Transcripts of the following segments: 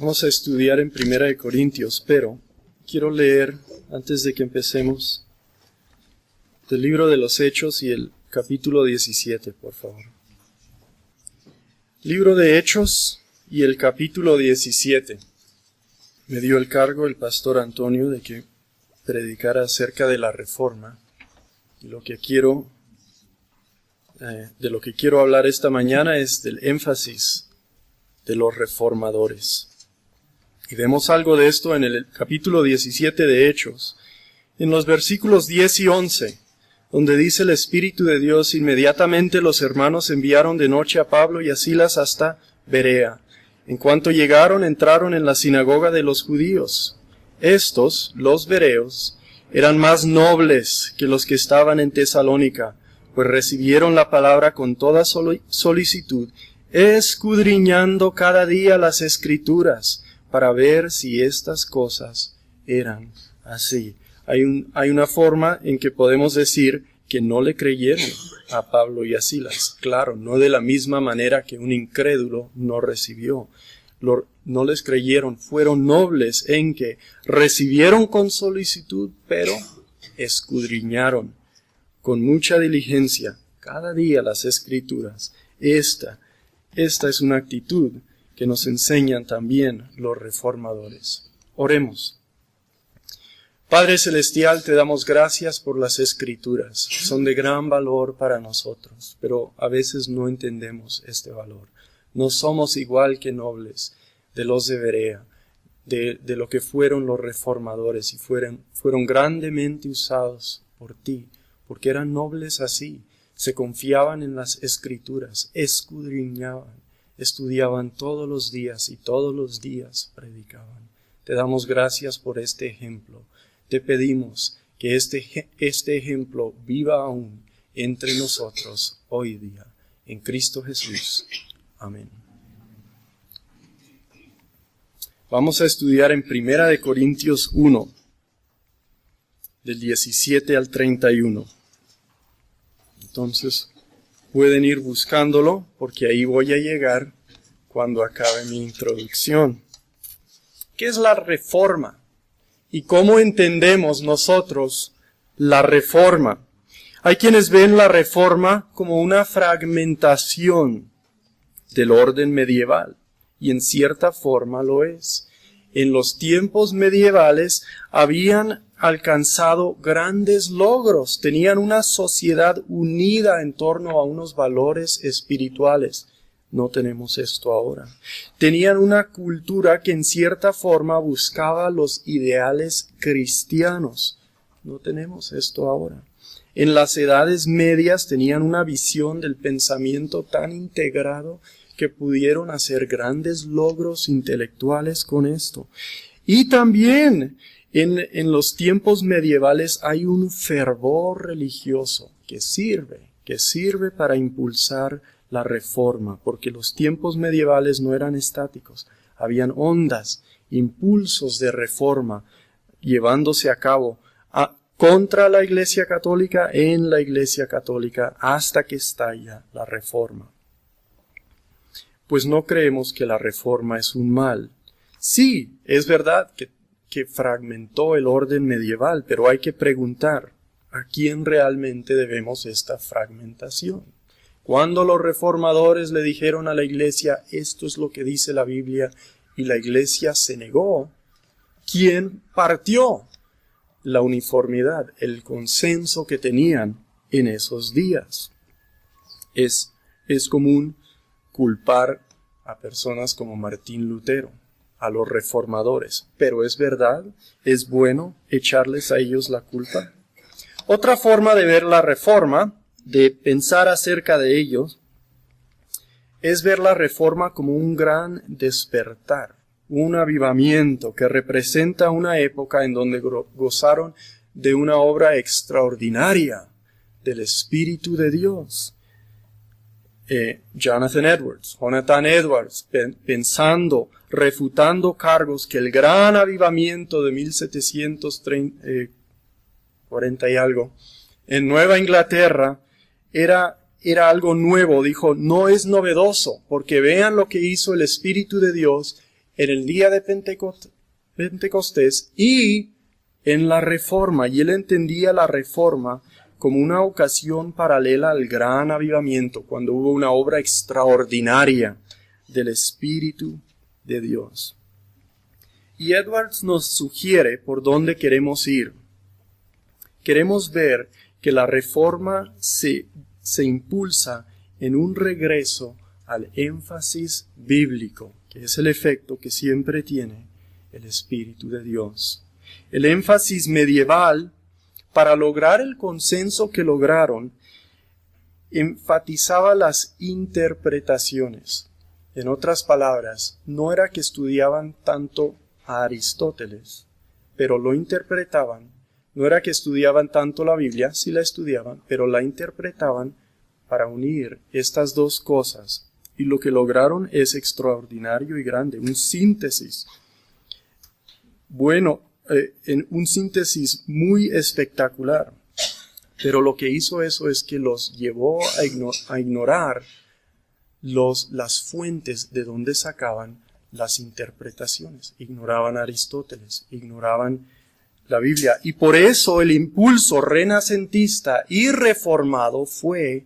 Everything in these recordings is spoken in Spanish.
Vamos a estudiar en Primera de Corintios, pero quiero leer, antes de que empecemos, del libro de los Hechos y el capítulo 17, por favor. Libro de Hechos y el capítulo 17. Me dio el cargo el pastor Antonio de que predicara acerca de la Reforma. Y de lo que quiero hablar esta mañana es del énfasis de los reformadores. Y vemos algo de esto en el capítulo 17 de Hechos, en los versículos 10 y 11, donde dice el Espíritu de Dios: inmediatamente los hermanos enviaron de noche a Pablo y a Silas hasta Berea. En cuanto llegaron, entraron en la sinagoga de los judíos. Estos, los bereos, eran más nobles que los que estaban en Tesalónica, pues recibieron la palabra con toda solicitud, escudriñando cada día las Escrituras, para ver si estas cosas eran así. Hay una forma en que podemos decir que no le creyeron a Pablo y a Silas. Claro, no de la misma manera que un incrédulo no recibió. No les creyeron, fueron nobles en que recibieron con solicitud, pero escudriñaron con mucha diligencia cada día las Escrituras. Esta es una actitud que nos enseñan también los reformadores. Oremos. Padre Celestial, te damos gracias por las Escrituras. Son de gran valor para nosotros, pero a veces no entendemos este valor. No somos igual que nobles de los de Berea, de lo que fueron los reformadores, y fueron grandemente usados por ti, porque eran nobles así. Se confiaban en las Escrituras, escudriñaban, estudiaban todos los días y todos los días predicaban. Te damos gracias por este ejemplo. Te pedimos que este ejemplo viva aún entre nosotros hoy día. En Cristo Jesús. Amén. Vamos a estudiar en Primera de Corintios 1, del 17 al 31. Entonces, pueden ir buscándolo, porque ahí voy a llegar cuando acabe mi introducción. ¿Qué es la Reforma? ¿Y cómo entendemos nosotros la Reforma? Hay quienes ven la Reforma como una fragmentación del orden medieval, y en cierta forma lo es. En los tiempos medievales habían alcanzado grandes logros, tenían una sociedad unida en torno a unos valores espirituales. No tenemos esto ahora. Tenían una cultura que en cierta forma buscaba los ideales cristianos. No tenemos esto ahora. En las edades medias tenían una visión del pensamiento tan integrado que pudieron hacer grandes logros intelectuales con esto. Y también en los tiempos medievales hay un fervor religioso que sirve para impulsar la Reforma, porque los tiempos medievales no eran estáticos, habían ondas, impulsos de reforma llevándose a cabo contra la Iglesia Católica, en la Iglesia Católica, hasta que estalla la Reforma. Pues no creemos que la Reforma es un mal. Sí, es verdad que fragmentó el orden medieval, pero hay que preguntar, ¿a quién realmente debemos esta fragmentación? Cuando los reformadores le dijeron a la Iglesia, esto es lo que dice la Biblia, y la Iglesia se negó, ¿quién partió? La uniformidad, el consenso que tenían en esos días. Es común culpar a personas como Martín Lutero, a los reformadores, pero ¿es verdad? ¿Es bueno echarles a ellos la culpa? Otra forma de ver la Reforma, de pensar acerca de ellos, es ver la Reforma como un gran despertar, un avivamiento que representa una época en donde gozaron de una obra extraordinaria del Espíritu de Dios. Jonathan Edwards, pensando, refutando cargos que el gran avivamiento de 1740 y algo en Nueva Inglaterra era algo nuevo. Dijo, no es novedoso, porque vean lo que hizo el Espíritu de Dios en el día de Pentecostés y en la Reforma. Y él entendía la Reforma como una ocasión paralela al gran avivamiento, cuando hubo una obra extraordinaria del Espíritu de Dios. Y Edwards nos sugiere por dónde queremos ir. Queremos ver que la Reforma se impulsa en un regreso al énfasis bíblico, que es el efecto que siempre tiene el Espíritu de Dios. El énfasis medieval, para lograr el consenso que lograron, enfatizaba las interpretaciones. En otras palabras, no era que estudiaban tanto a Aristóteles, pero lo interpretaban. No era que estudiaban tanto la Biblia, sí la estudiaban, pero la interpretaban para unir estas dos cosas. Y lo que lograron es extraordinario y grande, un síntesis. Bueno, un síntesis muy espectacular. Pero lo que hizo eso es que los llevó a ignorar las fuentes de donde sacaban las interpretaciones. Ignoraban a Aristóteles, ignoraban la Biblia. Y por eso el impulso renacentista y reformado fue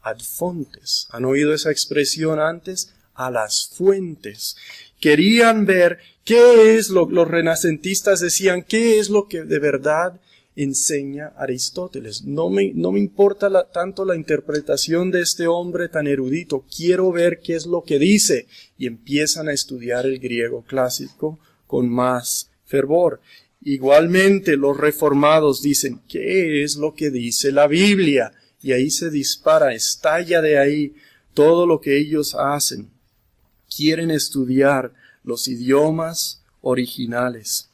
ad fontes. ¿Han oído esa expresión antes? A las fuentes. Querían ver qué es los renacentistas decían, qué es lo que de verdad enseña Aristóteles. No me importa tanto la interpretación de este hombre tan erudito. Quiero ver qué es lo que dice. Y empiezan a estudiar el griego clásico con más fervor. Igualmente los reformados dicen, ¿qué es lo que dice la Biblia? Y ahí se dispara, estalla de ahí todo lo que ellos hacen. Quieren estudiar los idiomas originales.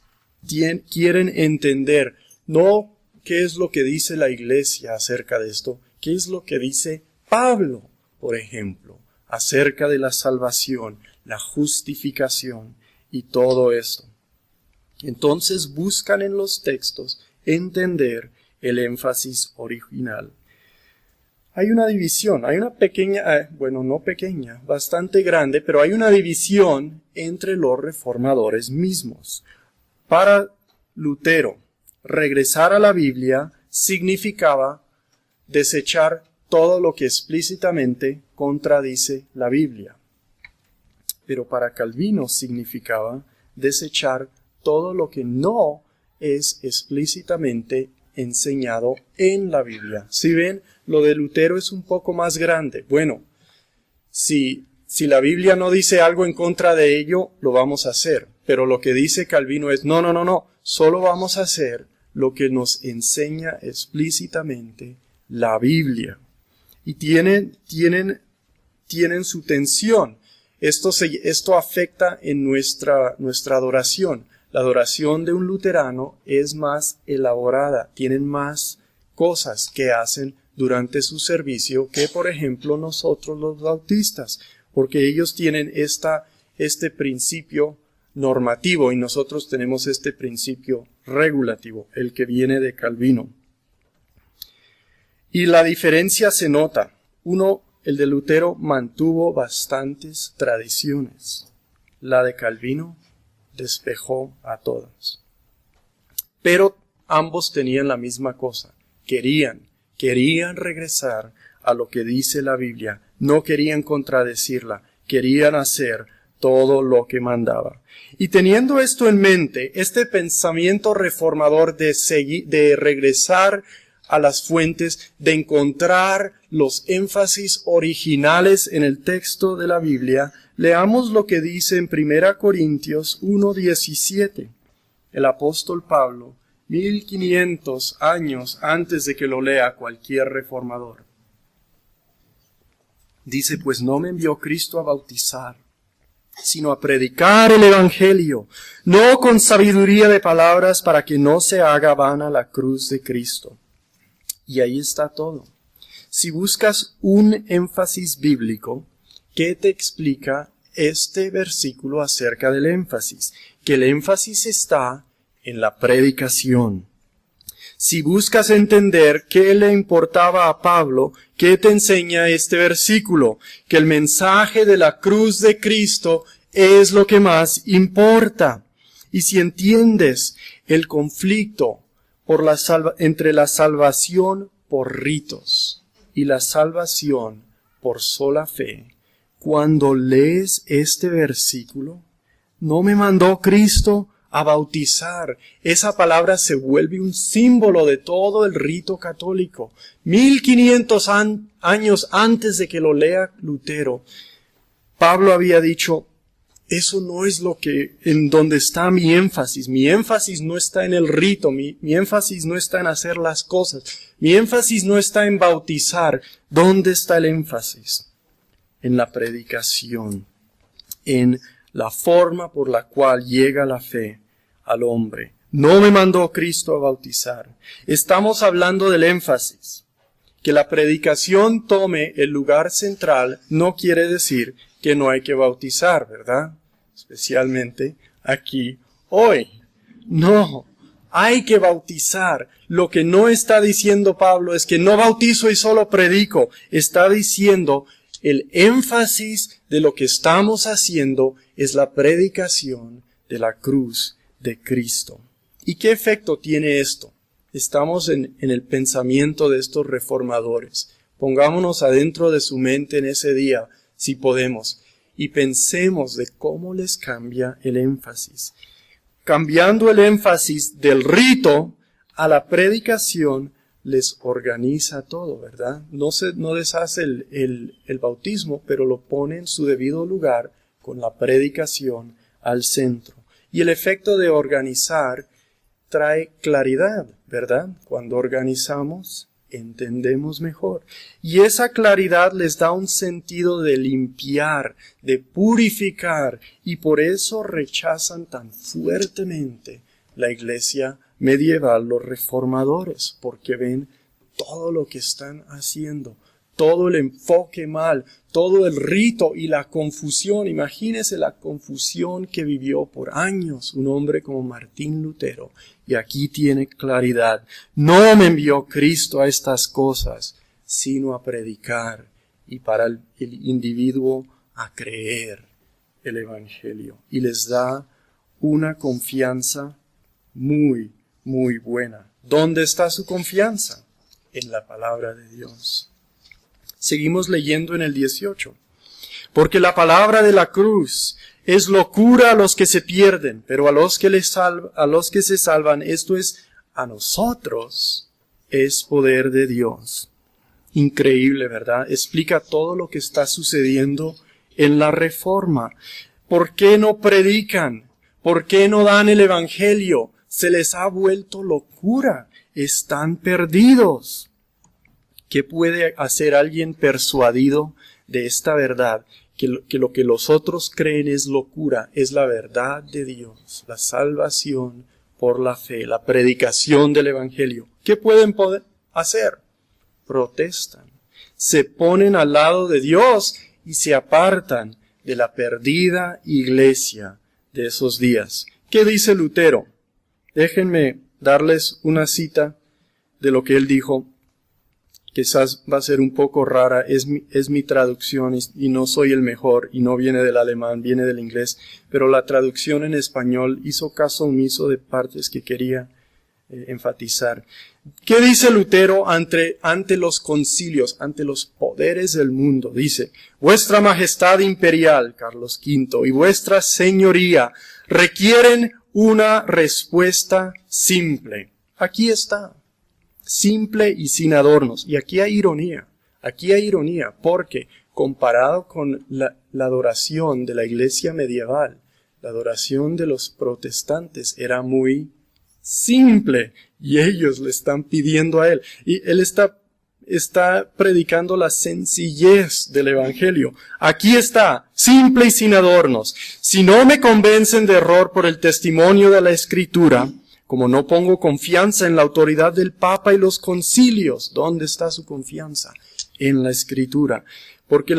Quieren entender, no qué es lo que dice la iglesia acerca de esto, qué es lo que dice Pablo, por ejemplo, acerca de la salvación, la justificación y todo esto. Entonces buscan en los textos entender el énfasis original. Hay una división, hay una pequeña, no pequeña, bastante grande, pero hay una división entre los reformadores mismos. Para Lutero, regresar a la Biblia significaba desechar todo lo que explícitamente contradice la Biblia. Pero para Calvino significaba desechar todo lo que no es explícitamente enseñado en la Biblia. Si ven, lo de Lutero es un poco más grande. Bueno, si la Biblia no dice algo en contra de ello, lo vamos a hacer. Pero lo que dice Calvino es, no. Solo vamos a hacer lo que nos enseña explícitamente la Biblia. Y tienen su tensión. Esto afecta en nuestra adoración. La adoración de un luterano es más elaborada, tienen más cosas que hacen durante su servicio que, por ejemplo, nosotros los bautistas, porque ellos tienen este principio normativo y nosotros tenemos este principio regulativo, el que viene de Calvino. Y la diferencia se nota. El de Lutero mantuvo bastantes tradiciones. La de Calvino despejó a todas. Pero ambos tenían la misma cosa. Querían regresar a lo que dice la Biblia. No querían contradecirla. Querían hacer todo lo que mandaba. Y teniendo esto en mente, este pensamiento reformador de regresar a las fuentes, de encontrar los énfasis originales en el texto de la Biblia, leamos lo que dice en 1 Corintios 1:17. El apóstol Pablo, 1500 años antes de que lo lea cualquier reformador. Dice, pues no me envió Cristo a bautizar, sino a predicar el Evangelio, no con sabiduría de palabras para que no se haga vana la cruz de Cristo. Y ahí está todo. Si buscas un énfasis bíblico, ¿qué te explica este versículo acerca del énfasis? Que el énfasis está en la predicación. Si buscas entender qué le importaba a Pablo, ¿qué te enseña este versículo? Que el mensaje de la cruz de Cristo es lo que más importa. Y si entiendes el conflicto entre la salvación por ritos y la salvación por sola fe, cuando lees este versículo, no me mandó Cristo a bautizar. Esa palabra se vuelve un símbolo de todo el rito católico. 1500 años antes de que lo lea Lutero, Pablo había dicho, eso no es en donde está mi énfasis. Mi énfasis no está en el rito, mi énfasis no está en hacer las cosas. Mi énfasis no está en bautizar. ¿Dónde está el énfasis? En la predicación, en la forma por la cual llega la fe al hombre. No me mandó Cristo a bautizar. Estamos hablando del énfasis. Que la predicación tome el lugar central no quiere decir que no hay que bautizar, ¿verdad? Especialmente aquí hoy. No, hay que bautizar. Lo que no está diciendo Pablo es que no bautizo y solo predico. Está diciendo el énfasis de lo que estamos haciendo es la predicación de la cruz de Cristo. ¿Y qué efecto tiene esto? Estamos en el pensamiento de estos reformadores. Pongámonos adentro de su mente en ese día, si podemos, y pensemos de cómo les cambia el énfasis. Cambiando el énfasis del rito a la predicación, les organiza todo, ¿verdad? No deshace el bautismo, pero lo pone en su debido lugar con la predicación al centro. Y el efecto de organizar trae claridad, ¿verdad? Cuando organizamos, entendemos mejor. Y esa claridad les da un sentido de limpiar, de purificar, y por eso rechazan tan fuertemente la iglesia medieval, los reformadores, porque ven todo lo que están haciendo, todo el enfoque mal, todo el rito y la confusión. Imagínense la confusión que vivió por años un hombre como Martín Lutero. Y aquí tiene claridad. No me envió Cristo a estas cosas, sino a predicar y para el individuo a creer el Evangelio. Y les da una confianza muy, muy buena. ¿Dónde está su confianza? En la palabra de Dios. Seguimos leyendo en el 18. Porque la palabra de la cruz es locura a los que se pierden, pero a los que se salvan, esto es, a nosotros, es poder de Dios. Increíble, ¿verdad? Explica todo lo que está sucediendo en la Reforma. ¿Por qué no predican? ¿Por qué no dan el Evangelio? Se les ha vuelto locura. Están perdidos. ¿Qué puede hacer alguien persuadido de esta verdad? Que lo que los otros creen es locura, es la verdad de Dios, la salvación por la fe, la predicación del Evangelio. ¿Qué pueden hacer? Protestan, se ponen al lado de Dios y se apartan de la perdida iglesia de esos días. ¿Qué dice Lutero? Déjenme darles una cita de lo que él dijo. Quizás va a ser un poco rara, es mi traducción y no soy el mejor y no viene del alemán, viene del inglés, pero la traducción en español hizo caso omiso de partes que quería enfatizar. ¿Qué dice Lutero ante los concilios, ante los poderes del mundo? Dice, vuestra majestad imperial, Carlos V, y vuestra señoría requieren una respuesta simple. Aquí está. Simple y sin adornos. Y aquí hay ironía, porque comparado con la adoración de la iglesia medieval, la adoración de los protestantes era muy simple, y ellos le están pidiendo a él. Y él está predicando la sencillez del Evangelio. Aquí está, simple y sin adornos. Si no me convencen de error por el testimonio de la Escritura, como no pongo confianza en la autoridad del Papa y los concilios, ¿dónde está su confianza? En la Escritura. Porque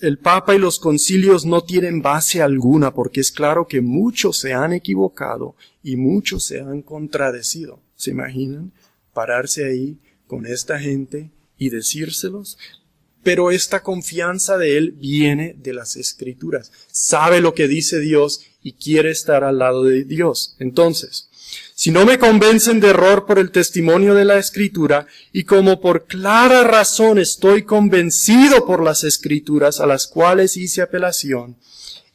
el Papa y los concilios no tienen base alguna, porque es claro que muchos se han equivocado y muchos se han contradecido. ¿Se imaginan? Pararse ahí con esta gente y decírselos. pero esta confianza de él viene de las Escrituras. Sabe lo que dice Dios y quiere estar al lado de Dios. Entonces, si no me convencen de error por el testimonio de la Escritura, y como por clara razón estoy convencido por las Escrituras a las cuales hice apelación,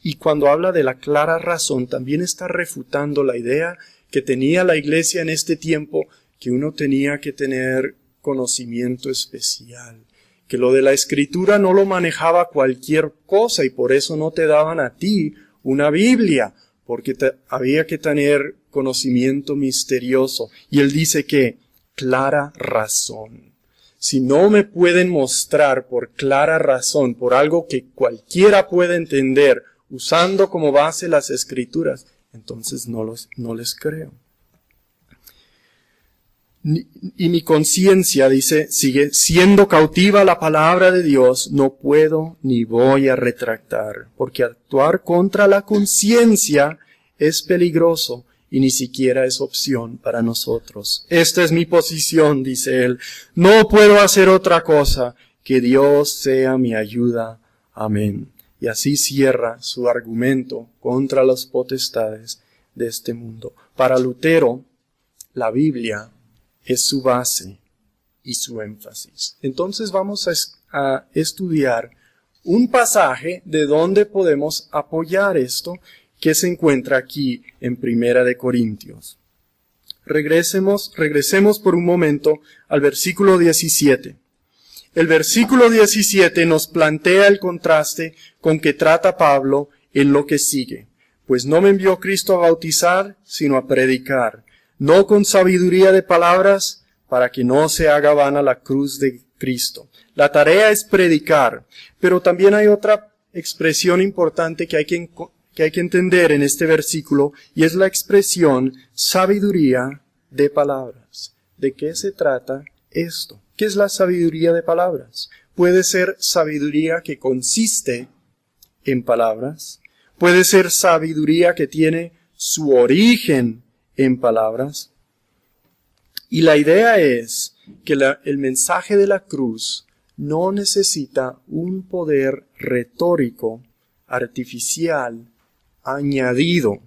y cuando habla de la clara razón, también está refutando la idea que tenía la iglesia en este tiempo, que uno tenía que tener conocimiento especial, que lo de la Escritura no lo manejaba cualquier cosa y por eso no te daban a ti una Biblia, porque había que tener conocimiento misterioso. Y él dice que clara razón. Si no me pueden mostrar por clara razón, por algo que cualquiera puede entender, usando como base las Escrituras, entonces no les creo. Y mi conciencia, dice, sigue siendo cautiva la palabra de Dios, no puedo ni voy a retractar, porque actuar contra la conciencia es peligroso y ni siquiera es opción para nosotros. Esta es mi posición, dice él, no puedo hacer otra cosa, que Dios sea mi ayuda. Amén. Y así cierra su argumento contra las potestades de este mundo. Para Lutero, la Biblia es su base y su énfasis. Entonces vamos a estudiar un pasaje de donde podemos apoyar esto que se encuentra aquí en Primera de Corintios. Regresemos por un momento al versículo 17. El versículo 17 nos plantea el contraste con que trata Pablo en lo que sigue. Pues no me envió Cristo a bautizar, sino a predicar, no con sabiduría de palabras, para que no se haga vana la cruz de Cristo. La tarea es predicar, pero también hay otra expresión importante que hay que entender en este versículo, y es la expresión sabiduría de palabras. ¿De qué se trata esto? ¿Qué es la sabiduría de palabras? Puede ser sabiduría que consiste en palabras, puede ser sabiduría que tiene su origen en palabras. Y la idea es que el mensaje de la cruz no necesita un poder retórico, artificial, añadido,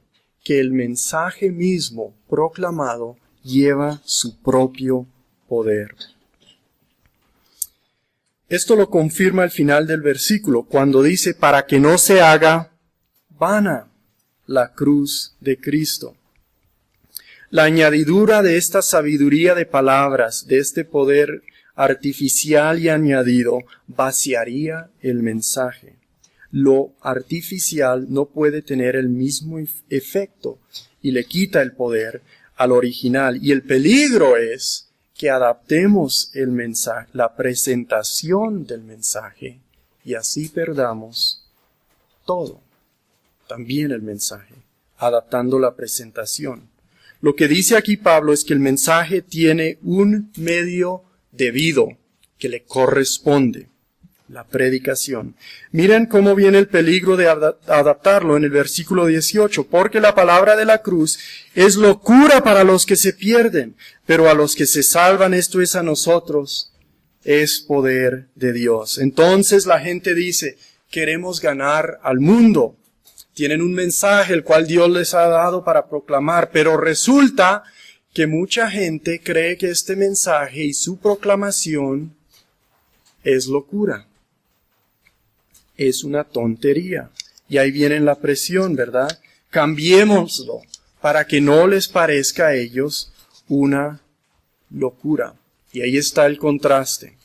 que el mensaje mismo proclamado lleva su propio poder. Esto lo confirma al final del versículo, cuando dice, para que no se haga vana la cruz de Cristo. La añadidura de esta sabiduría de palabras, de este poder artificial y añadido, vaciaría el mensaje. Lo artificial no puede tener el mismo efecto y le quita el poder al original. Y el peligro es que adaptemos el mensaje, la presentación del mensaje, y así perdamos todo, también el mensaje, adaptando la presentación. Lo que dice aquí Pablo es que el mensaje tiene un medio debido que le corresponde, la predicación. Miren cómo viene el peligro de adaptarlo en el versículo 18, porque la palabra de la cruz es locura para los que se pierden, pero a los que se salvan, esto es a nosotros, es poder de Dios. Entonces la gente dice, queremos ganar al mundo. Tienen un mensaje el cual Dios les ha dado para proclamar, pero resulta que mucha gente cree que este mensaje y su proclamación es locura. Es una tontería. Y ahí viene la presión, ¿verdad? Cambiémoslo para que no les parezca a ellos una locura. Y ahí está el contraste.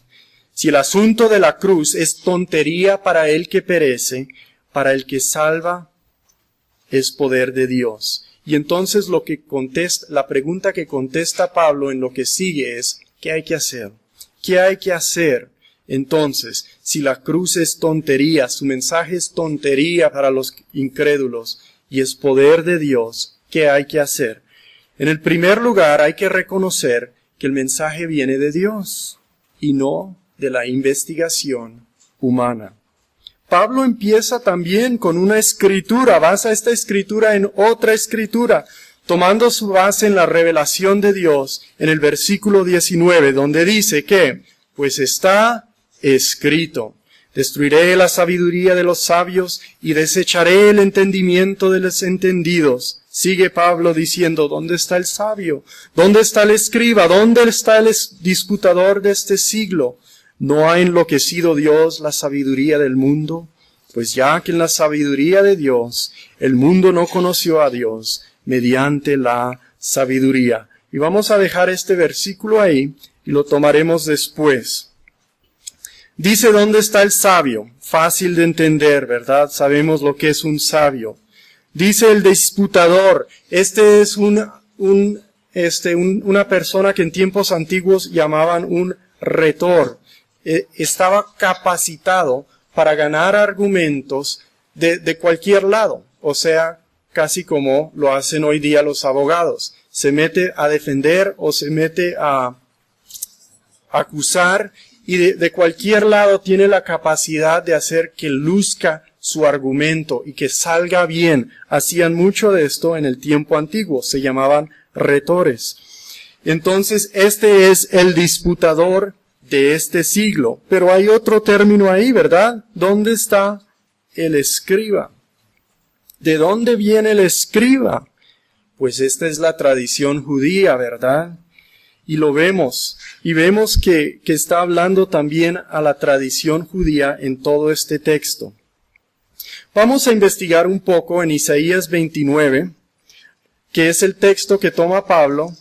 Si el asunto de la cruz es tontería para el que perece, para el que salva es poder de Dios. Y entonces la pregunta que contesta Pablo en lo que sigue es, ¿qué hay que hacer? ¿Qué hay que hacer? Entonces, si la cruz es tontería, su mensaje es tontería para los incrédulos y es poder de Dios, ¿qué hay que hacer? En el primer lugar, hay que reconocer que el mensaje viene de Dios y no de la investigación humana. Pablo empieza también con una escritura, basa esta escritura en otra escritura, tomando su base en la revelación de Dios en el versículo 19, donde dice que, pues está escrito. Destruiré la sabiduría de los sabios y desecharé el entendimiento de los entendidos. Sigue Pablo diciendo, ¿dónde está el sabio? ¿Dónde está el escriba? ¿Dónde está el disputador de este siglo? ¿No ha enloquecido Dios la sabiduría del mundo? Pues ya que en la sabiduría de Dios, el mundo no conoció a Dios mediante la sabiduría. Y vamos a dejar este versículo ahí y lo tomaremos después. Dice, ¿dónde está el sabio? Fácil de entender, ¿verdad? Sabemos lo que es un sabio. Dice el disputador. Este es una persona que en tiempos antiguos llamaban un retor. Estaba capacitado para ganar argumentos de cualquier lado. O sea, casi como lo hacen hoy día los abogados. Se mete a defender o se mete a acusar y de cualquier lado tiene la capacidad de hacer que luzca su argumento y que salga bien. Hacían mucho de esto en el tiempo antiguo, se llamaban retores. Entonces, este es el disputador de este siglo. Pero hay otro término ahí, ¿verdad? ¿Dónde está el escriba? ¿De dónde viene el escriba? Pues esta es la tradición judía, ¿verdad? Y lo vemos, y vemos que está hablando también a la tradición judía en todo este texto. Vamos a investigar un poco en Isaías 29, que es el texto que toma Pablo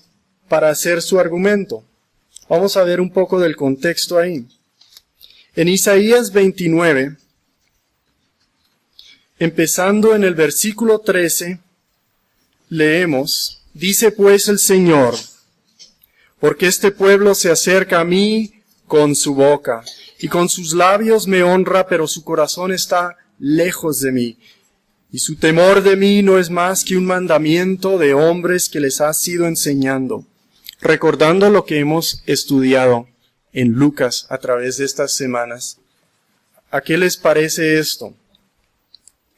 para hacer su argumento. Vamos a ver un poco del contexto ahí. En Isaías 29, empezando en el versículo 13, leemos, dice pues el Señor, porque este pueblo se acerca a mí con su boca, y con sus labios me honra, pero su corazón está lejos de mí. Y su temor de mí no es más que un mandamiento de hombres que les ha sido enseñando. Recordando lo que hemos estudiado en Lucas a través de estas semanas, ¿a qué les parece esto?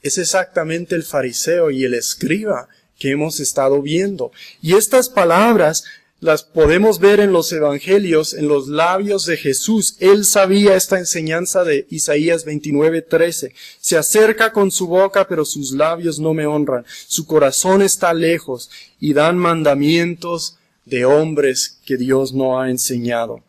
Es exactamente el fariseo y el escriba que hemos estado viendo. Y estas palabras las podemos ver en los evangelios, en los labios de Jesús. Él sabía esta enseñanza de Isaías 29:13. Se acerca con su boca, pero sus labios no me honran. Su corazón está lejos y dan mandamientos de hombres que Dios no ha enseñado.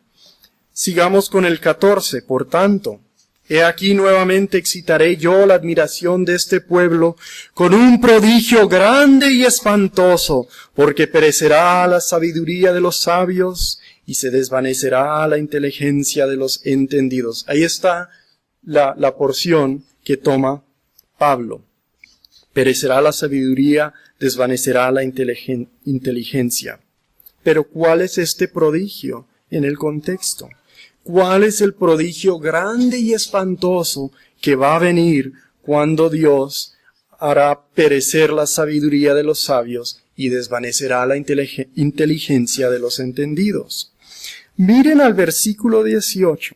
Sigamos con el 14. Por tanto, he aquí nuevamente excitaré yo la admiración de este pueblo con un prodigio grande y espantoso, porque perecerá la sabiduría de los sabios y se desvanecerá la inteligencia de los entendidos. Ahí está la porción que toma Pablo. Perecerá la sabiduría, desvanecerá la inteligencia. Pero ¿cuál es este prodigio en el contexto? ¿Cuál es el prodigio grande y espantoso que va a venir cuando Dios hará perecer la sabiduría de los sabios y desvanecerá la inteligencia de los entendidos? Miren al versículo 18,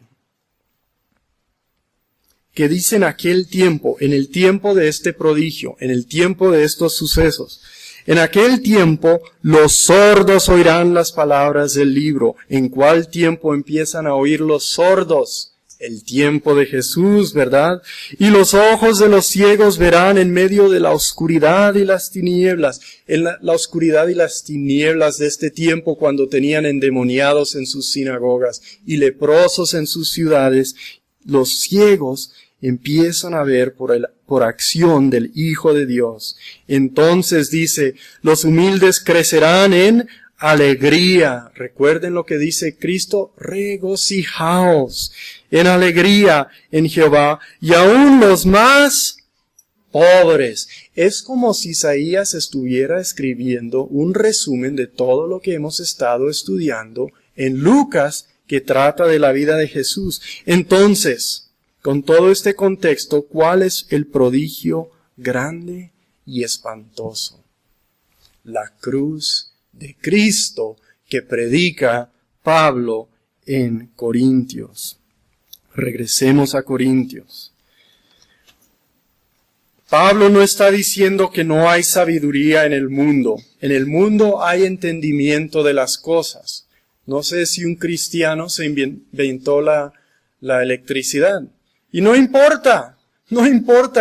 que dice en aquel tiempo, en el tiempo de este prodigio, en el tiempo de estos sucesos. En aquel tiempo los sordos oirán las palabras del libro. ¿En cuál tiempo empiezan a oír los sordos? El tiempo de Jesús, ¿verdad? Y los ojos de los ciegos verán en medio de la oscuridad y las tinieblas. En la oscuridad y las tinieblas de este tiempo, cuando tenían endemoniados en sus sinagogas y leprosos en sus ciudades, los ciegos empiezan a ver por acción del Hijo de Dios. Entonces dice, los humildes crecerán en alegría. Recuerden lo que dice Cristo, regocijaos en alegría en Jehová, y aún los más pobres. Es como si Isaías estuviera escribiendo un resumen de todo lo que hemos estado estudiando en Lucas, que trata de la vida de Jesús. Entonces, con todo este contexto, ¿cuál es el prodigio grande y espantoso? La cruz de Cristo que predica Pablo en Corintios. Regresemos a Corintios. Pablo no está diciendo que no hay sabiduría en el mundo. En el mundo hay entendimiento de las cosas. No sé si un cristiano se inventó la la electricidad. Y no importa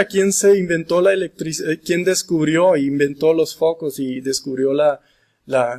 quién se inventó la electricidad, quién descubrió e inventó los focos y descubrió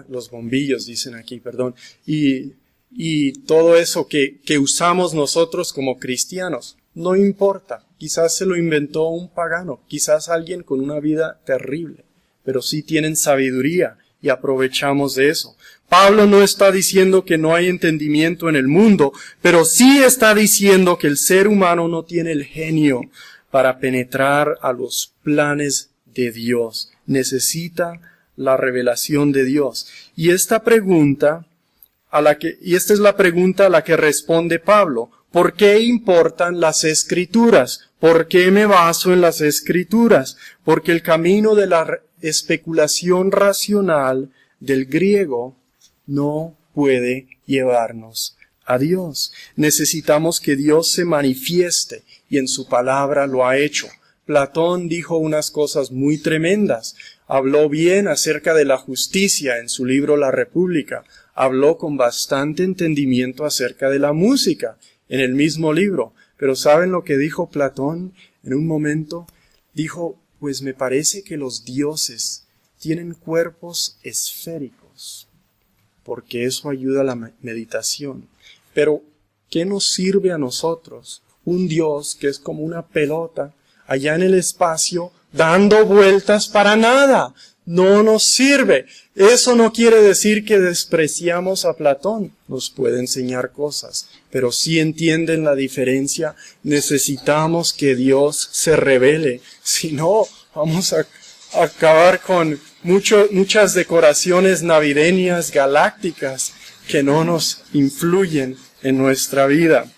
los bombillos, dicen aquí, perdón, y todo eso que usamos nosotros como cristianos. No importa, quizás se lo inventó un pagano, quizás alguien con una vida terrible, pero sí tienen sabiduría y aprovechamos de eso. Pablo no está diciendo que no hay entendimiento en el mundo, pero sí está diciendo que el ser humano no tiene el genio para penetrar a los planes de Dios. Necesita la revelación de Dios. Y esta es la pregunta a la que responde Pablo. ¿Por qué importan las Escrituras? ¿Por qué me baso en las Escrituras? Porque el camino de la especulación racional del griego no puede llevarnos a Dios. Necesitamos que Dios se manifieste y en su palabra lo ha hecho. Platón dijo unas cosas muy tremendas. Habló bien acerca de la justicia en su libro La República. Habló con bastante entendimiento acerca de la música en el mismo libro. Pero ¿saben lo que dijo Platón? En un momento dijo, pues me parece que los dioses tienen cuerpos esféricos, porque eso ayuda a la meditación. Pero, ¿qué nos sirve a nosotros? Un Dios que es como una pelota allá en el espacio, dando vueltas para nada. No nos sirve. Eso no quiere decir que despreciamos a Platón. Nos puede enseñar cosas. Pero si entienden la diferencia, necesitamos que Dios se revele. Si no, vamos a acabar con muchas decoraciones navideñas galácticas que no nos influyen en nuestra vida.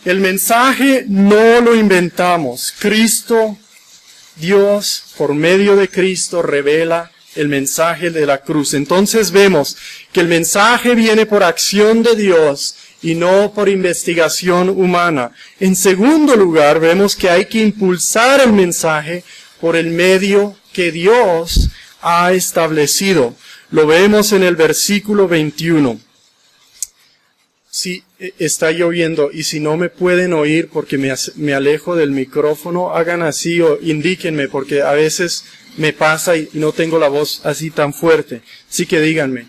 El mensaje no lo inventamos. Dios, por medio de Cristo, revela el mensaje de la cruz. Entonces vemos que el mensaje viene por acción de Dios y no por investigación humana. En segundo lugar, vemos que hay que impulsar el mensaje por el medio que Dios ha establecido. Lo vemos en el versículo 21. Si está lloviendo y si no me pueden oír porque me alejo del micrófono, hagan así o indíquenme porque a veces me pasa y no tengo la voz así tan fuerte. Así que díganme,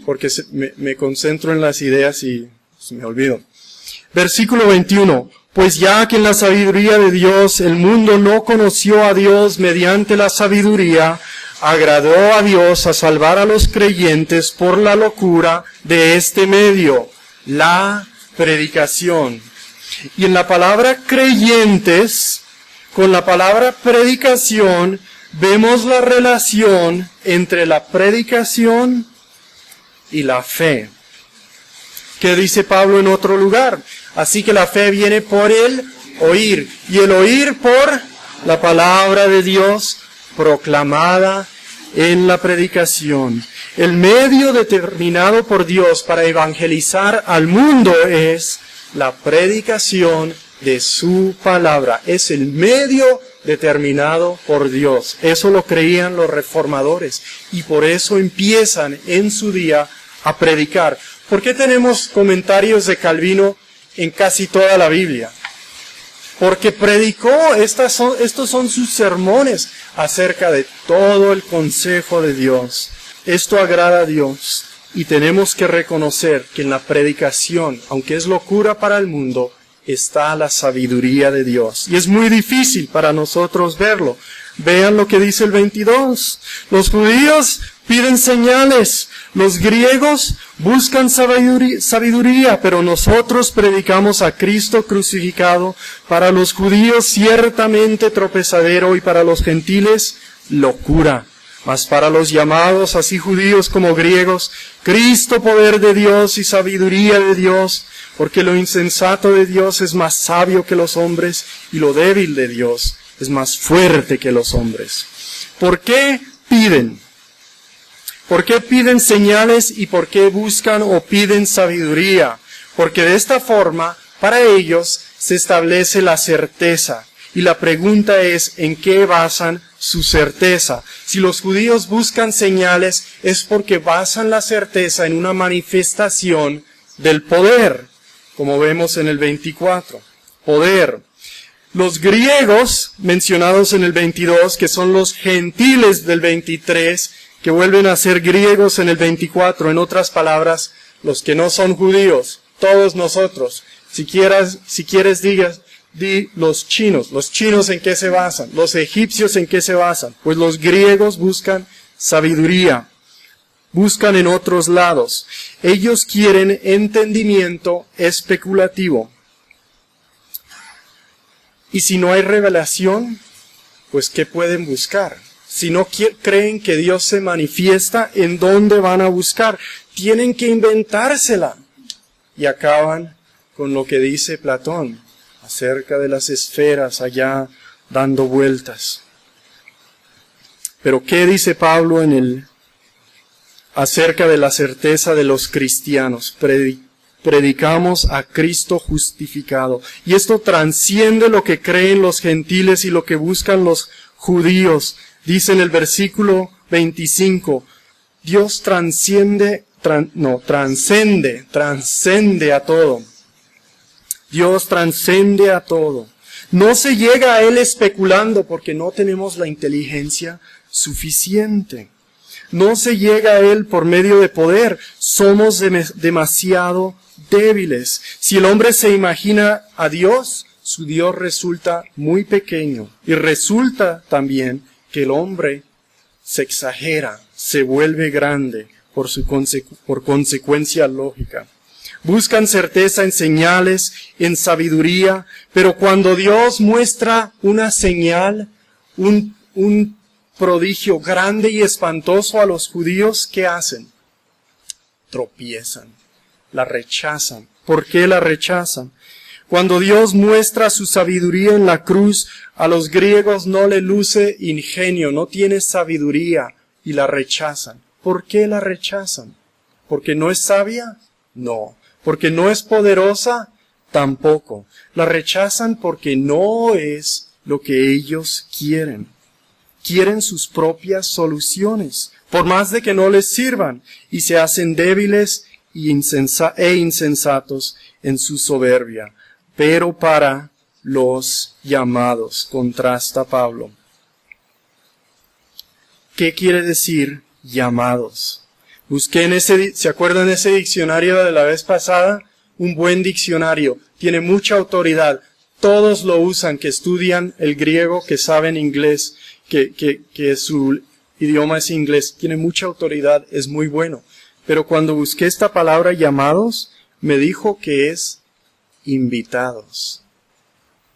porque me concentro en las ideas y se me olvido. Versículo 21. Pues ya que en la sabiduría de Dios el mundo no conoció a Dios mediante la sabiduría, agradó a Dios a salvar a los creyentes por la locura de este medio, la predicación. Y en la palabra creyentes, con la palabra predicación, vemos la relación entre la predicación y la fe. ¿Qué dice Pablo en otro lugar? Así que la fe viene por el oír, y el oír por la palabra de Dios proclamada en la predicación. El medio determinado por Dios para evangelizar al mundo es la predicación de su palabra. Es el medio determinado por Dios. Eso lo creían los reformadores y por eso empiezan en su día a predicar. ¿Por qué tenemos comentarios de Calvino en casi toda la Biblia? Porque predicó, estos son sus sermones acerca de todo el consejo de Dios. Esto agrada a Dios y tenemos que reconocer que en la predicación, aunque es locura para el mundo, está la sabiduría de Dios. Y es muy difícil para nosotros verlo. Vean lo que dice el 22. Los judíos piden señales, los griegos buscan sabiduría, pero nosotros predicamos a Cristo crucificado, para los judíos ciertamente tropezadero y para los gentiles locura. Mas para los llamados, así judíos como griegos, Cristo poder de Dios y sabiduría de Dios, porque lo insensato de Dios es más sabio que los hombres y lo débil de Dios es más fuerte que los hombres. ¿Por qué piden? ¿Por qué piden señales y por qué buscan o piden sabiduría? Porque de esta forma, para ellos, se establece la certeza. Y la pregunta es, ¿en qué basan su certeza? Si los judíos buscan señales, es porque basan la certeza en una manifestación del poder. como vemos en el 24. Poder. Los griegos, mencionados en el 22, que son los gentiles del 23, que vuelven a ser griegos en el 24, en otras palabras, los que no son judíos, todos nosotros. Si quieres di los chinos. ¿Los chinos en qué se basan? ¿Los egipcios en qué se basan? Pues los griegos buscan sabiduría, buscan en otros lados. Ellos quieren entendimiento especulativo. Y si no hay revelación, pues ¿qué pueden buscar? Si no creen que Dios se manifiesta, ¿en dónde van a buscar? Tienen que inventársela. Y acaban con lo que dice Platón acerca de las esferas allá dando vueltas. Pero ¿qué dice Pablo acerca de la certeza de los cristianos? Predicamos a Cristo justificado. Y esto transciende lo que creen los gentiles y lo que buscan los judíos. Dice en el versículo 25, Dios transcende a todo. Dios transcende a todo. No se llega a Él especulando porque no tenemos la inteligencia suficiente. No se llega a Él por medio de poder. Somos demasiado débiles. Si el hombre se imagina a Dios, su Dios resulta muy pequeño. Y resulta también que el hombre se exagera, se vuelve grande por consecuencia lógica. Buscan certeza en señales, en sabiduría, pero cuando Dios muestra una señal, un prodigio grande y espantoso a los judíos, ¿qué hacen? Tropiezan, la rechazan. ¿Por qué la rechazan? Cuando Dios muestra su sabiduría en la cruz, a los griegos no le luce ingenio, no tiene sabiduría y la rechazan. ¿Por qué la rechazan? ¿Porque no es sabia? No. ¿Porque no es poderosa? Tampoco. La rechazan porque no es lo que ellos quieren. Quieren sus propias soluciones, por más de que no les sirvan, y se hacen débiles e insensatos en su soberbia. Pero para los llamados, contrasta Pablo. ¿Qué quiere decir llamados? Busqué ¿se acuerdan de ese diccionario de la vez pasada? Un buen diccionario, tiene mucha autoridad. Todos lo usan, que estudian el griego, que saben inglés, que su idioma es inglés. Tiene mucha autoridad, es muy bueno. Pero cuando busqué esta palabra llamados, me dijo que es invitados.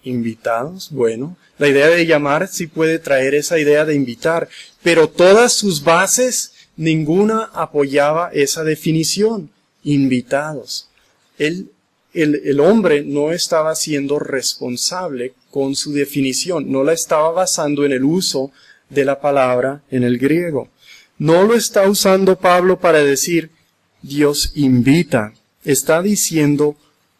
¿Invitados? Bueno, la idea de llamar sí puede traer esa idea de invitar, pero todas sus bases, ninguna apoyaba esa definición. Invitados. El hombre no estaba siendo responsable con su definición, no la estaba basando en el uso de la palabra en el griego. No lo está usando Pablo para decir Dios invita. Está diciendo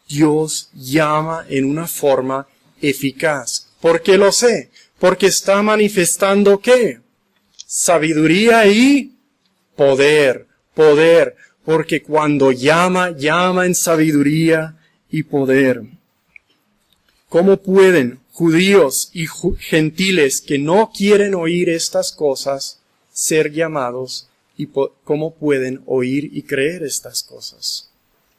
Dios llama en una forma eficaz. ¿Por qué lo sé? Porque está manifestando ¿qué? Sabiduría y poder. Porque cuando llama en sabiduría y poder. ¿Cómo pueden judíos y gentiles que no quieren oír estas cosas ser llamados? ¿Y cómo pueden oír y creer estas cosas?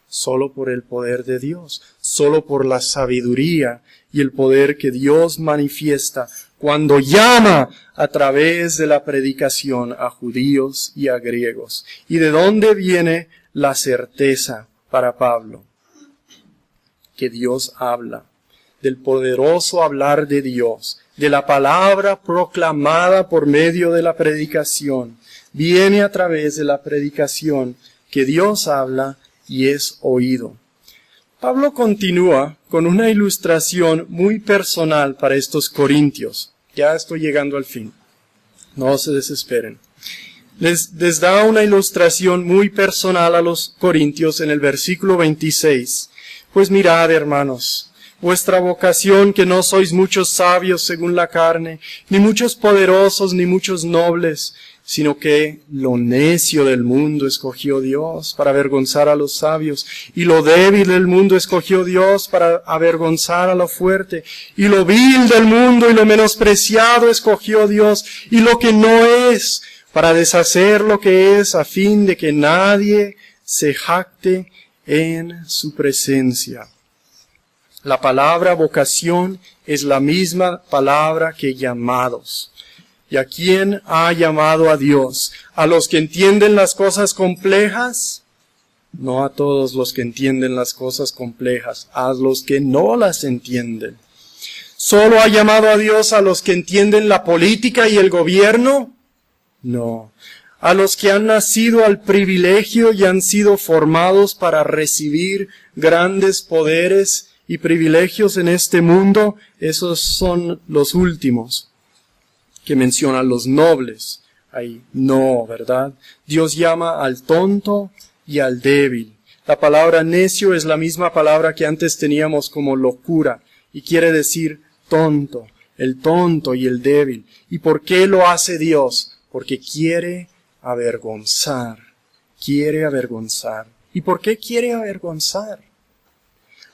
Solo por el poder de Dios, solo por la sabiduría y el poder que Dios manifiesta cuando llama a través de la predicación a judíos y a griegos. ¿Y de dónde viene la certeza para Pablo? Que Dios habla, del poderoso hablar de Dios, de la palabra proclamada por medio de la predicación. Viene a través de la predicación que Dios habla y es oído. Pablo continúa con una ilustración muy personal para estos corintios. Ya estoy llegando al fin. No se desesperen. Les da una ilustración muy personal a los corintios en el versículo 26. Pues mirad, hermanos, vuestra vocación, que no sois muchos sabios según la carne, ni muchos poderosos, ni muchos nobles, sino que lo necio del mundo escogió Dios para avergonzar a los sabios, y lo débil del mundo escogió Dios para avergonzar a lo fuerte, y lo vil del mundo y lo menospreciado escogió Dios, y lo que no es, para deshacer lo que es, a fin de que nadie se jacte en su presencia. La palabra vocación es la misma palabra que llamados. ¿Y a quién ha llamado a Dios? ¿A los que entienden las cosas complejas? No a todos los que entienden las cosas complejas, a los que no las entienden. ¿Solo ha llamado a Dios a los que entienden la política y el gobierno? No. A los que han nacido al privilegio y han sido formados para recibir grandes poderes y privilegios en este mundo, esos son los últimos que mencionan los nobles. Ahí no, ¿verdad? Dios llama al tonto y al débil. La palabra necio es la misma palabra que antes teníamos como locura y quiere decir tonto, el tonto y el débil. ¿Y por qué lo hace Dios? Porque quiere avergonzar, quiere avergonzar. ¿Y por qué quiere avergonzar?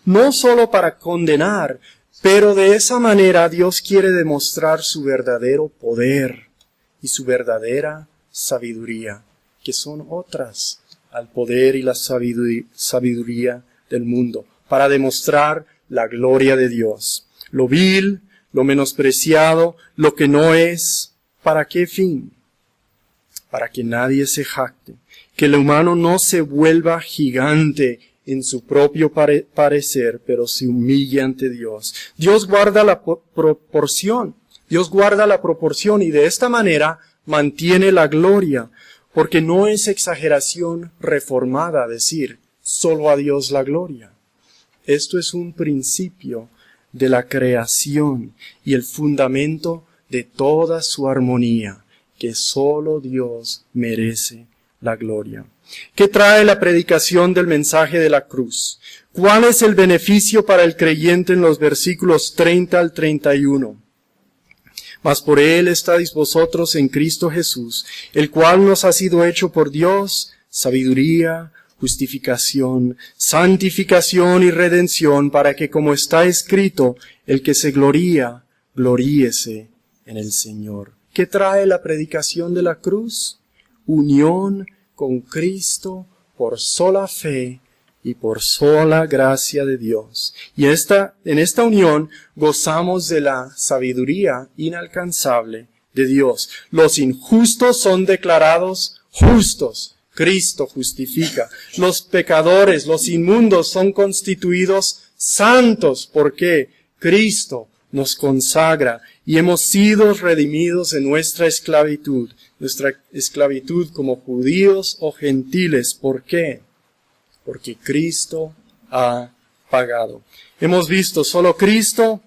No solo para condenar, pero de esa manera Dios quiere demostrar su verdadero poder y su verdadera sabiduría, que son otras al poder y la sabiduría del mundo, para demostrar la gloria de Dios. Lo vil, lo menospreciado, lo que no es, ¿para qué fin? Para que nadie se jacte, que el humano no se vuelva gigante en su propio parecer, pero se humille ante Dios. Dios guarda la proporción. Dios guarda la proporción y de esta manera mantiene la gloria, porque no es exageración reformada decir solo a Dios la gloria. Esto es un principio de la creación y el fundamento de toda su armonía, que solo Dios merece la gloria. ¿Qué trae la predicación del mensaje de la cruz? ¿Cuál es el beneficio para el creyente en los versículos 30 al 31? Mas por él estáis vosotros en Cristo Jesús, el cual nos ha sido hecho por Dios sabiduría, justificación, santificación y redención, para que, como está escrito, el que se gloría, gloríese en el Señor. ¿Qué trae la predicación de la cruz? Unión con Cristo por sola fe y por sola gracia de Dios. Y en esta unión gozamos de la sabiduría inalcanzable de Dios. Los injustos son declarados justos. Cristo justifica. Los pecadores, los inmundos son constituidos santos. ¿Por qué? Cristo nos consagra y hemos sido redimidos en nuestra esclavitud como judíos o gentiles. ¿Por qué? Porque Cristo ha pagado. Hemos visto solo Cristo,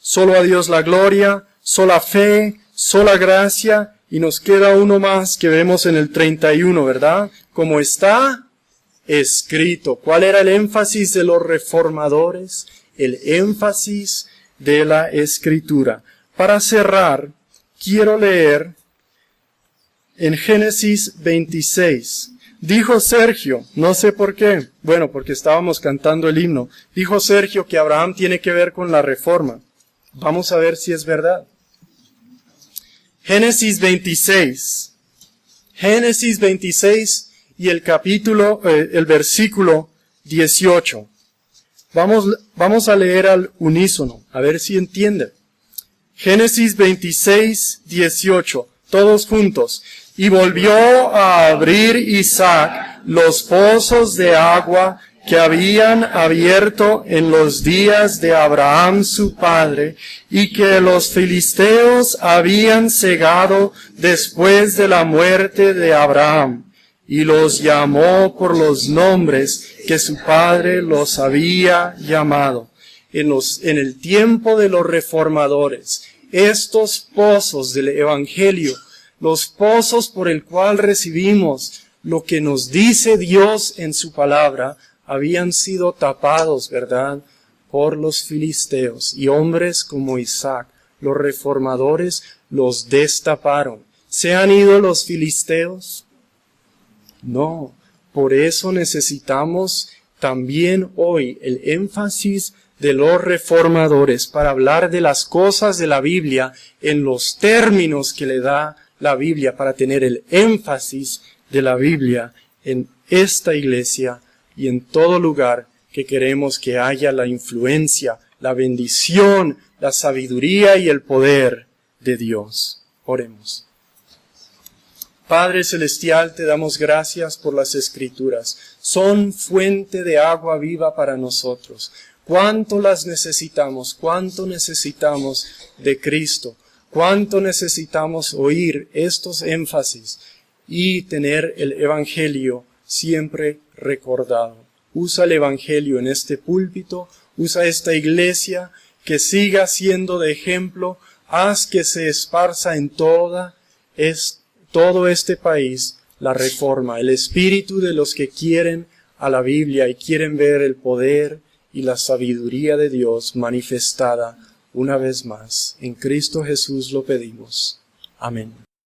solo a Dios la gloria, sola fe, sola gracia, y nos queda uno más que vemos en el 31, ¿verdad? Como está escrito. ¿Cuál era el énfasis de los reformadores? El énfasis de la Escritura. Para cerrar, quiero leer en Génesis 26. Dijo Sergio, no sé por qué, bueno, porque estábamos cantando el himno, dijo Sergio que Abraham tiene que ver con la reforma. Vamos a ver si es verdad. Génesis 26 y el versículo 18. Vamos a leer al unísono, a ver si entiende. Génesis 26, 18, todos juntos. Y volvió a abrir Isaac los pozos de agua que habían abierto en los días de Abraham su padre, y que los filisteos habían cegado después de la muerte de Abraham, y los llamó por los nombres que su padre los había llamado. En el tiempo de los reformadores, estos pozos del Evangelio, los pozos por el cual recibimos lo que nos dice Dios en su palabra, habían sido tapados, ¿verdad?, por los filisteos, y hombres como Isaac, los reformadores, los destaparon. ¿Se han ido los filisteos? No, por eso necesitamos también hoy el énfasis de los reformadores para hablar de las cosas de la Biblia en los términos que le da la Biblia, para tener el énfasis de la Biblia en esta iglesia y en todo lugar que queremos que haya la influencia, la bendición, la sabiduría y el poder de Dios. Oremos. Padre Celestial, te damos gracias por las Escrituras. Son fuente de agua viva para nosotros. Cuánto las necesitamos, cuánto necesitamos de Cristo, cuánto necesitamos oír estos énfasis y tener el Evangelio siempre recordado. Usa el Evangelio en este púlpito, usa esta iglesia, que siga siendo de ejemplo, haz que se esparza en todo este país la reforma, el espíritu de los que quieren a la Biblia y quieren ver el poder y la sabiduría de Dios manifestada una vez más. En Cristo Jesús lo pedimos. Amén.